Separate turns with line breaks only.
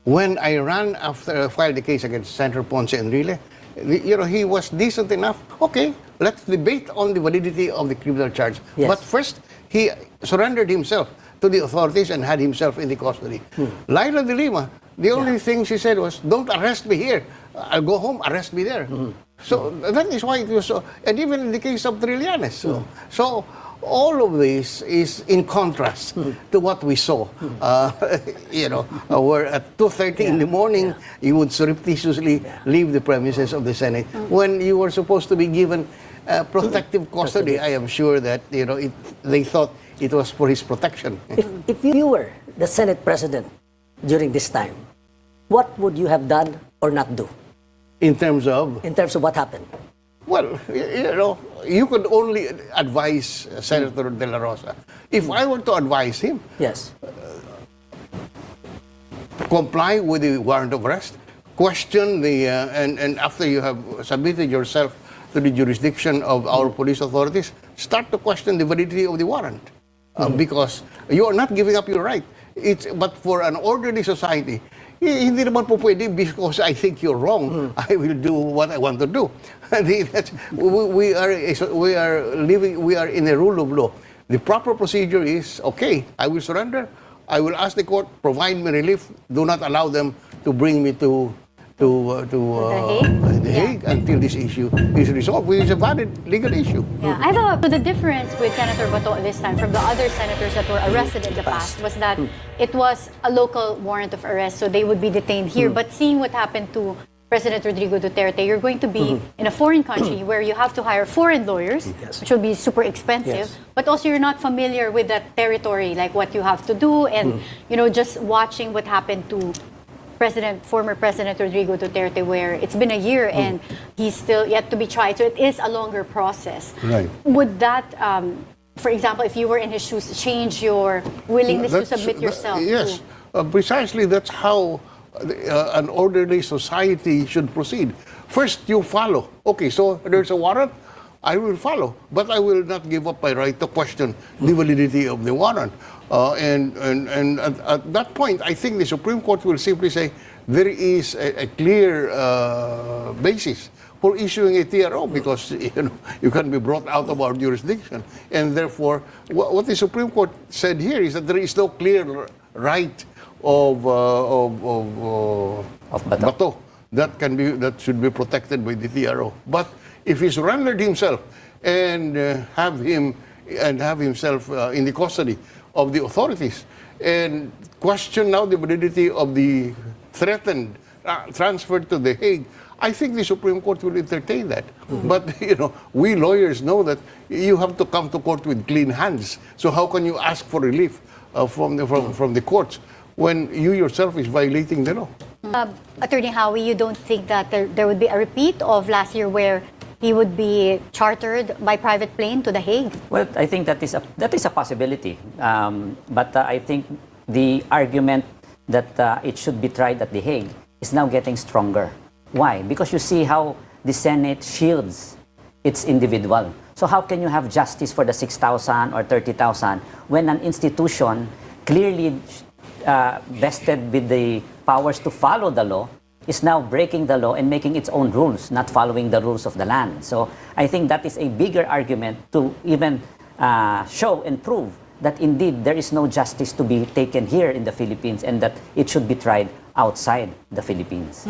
when I filed the case against Senator Pnce Enrile, he was decent enough. Okay, let's debate on the validity of the criminal charge.
Yes.
But first, he surrendered himself to the authorities and had himself in the custody. Leila DeLima, the only thing she said was, don't arrest me here. I'll go home, arrest me there. So that is why it was so. And even in the case of Trillanes. So all of this is in contrast to what we saw. Where at 2:30 in the morning, you would surreptitiously leave the premises of the Senate when you were supposed to be given protective custody. I am sure that they thought it was for his protection.
If you were the Senate President during this time, what would you have done or not do?
In terms of
what happened?
Well, you could only advise Senator Dela Rosa. If I were to advise him,
yes,
comply with the warrant of arrest, question and after you have submitted yourself to the jurisdiction of our police authorities, start to question the validity of the warrant. Because you are not giving up your right. But for an orderly society, hindi naman po pwede because I think you're wrong. I will do what I want to do. We are in a rule of law. The proper procedure is, okay, I will surrender. I will ask the court, provide me relief. Do not allow them to bring me to The Hague until this issue is resolved, which is a valid legal issue.
Yeah, I thought the difference with Senator Bato this time from the other senators that were arrested in the past was that it was a local warrant of arrest, so they would be detained here. But seeing what happened to President Rodrigo Duterte, you're going to be in a foreign country where you have to hire foreign lawyers, which will be super expensive, but also you're not familiar with that territory, like what you have to do, and just watching what happened to former President Rodrigo Duterte, where it's been a year and he's still yet to be tried. So it is a longer process.
Right.
Would that, for example, if you were in his shoes, change your willingness to submit yourself?
Yes, precisely. That's how an orderly society should proceed. First, you follow. Okay, so there's a warrant. I will follow, but I will not give up my right to question the validity of the warrant. And at that point, I think the Supreme Court will simply say there is a clear basis for issuing a TRO because you can be brought out of our jurisdiction, and therefore, what the Supreme Court said here is that there is no clear right of Bato that should be protected by the TRO. But if he surrendered himself and have himself in the custody of the authorities and question now the validity of the threatened transfer to The Hague, I think the Supreme Court will entertain that. But we lawyers know that you have to come to court with clean hands. So how can you ask for relief from the courts when you yourself is violating the law?
Attorney Howie, you don't think that there would be a repeat of last year where he would be chartered by private plane to The Hague?
Well, I think that is a possibility. But I think the argument that it should be tried at The Hague is now getting stronger. Why? Because you see how the Senate shields its individual. So how can you have justice for the 6,000 or 30,000 when an institution clearly vested with the powers to follow the law is now breaking the law and making its own rules, not following the rules of the land? So I think that is a bigger argument to even show and prove that indeed there is no justice to be taken here in the Philippines and that it should be tried outside the Philippines.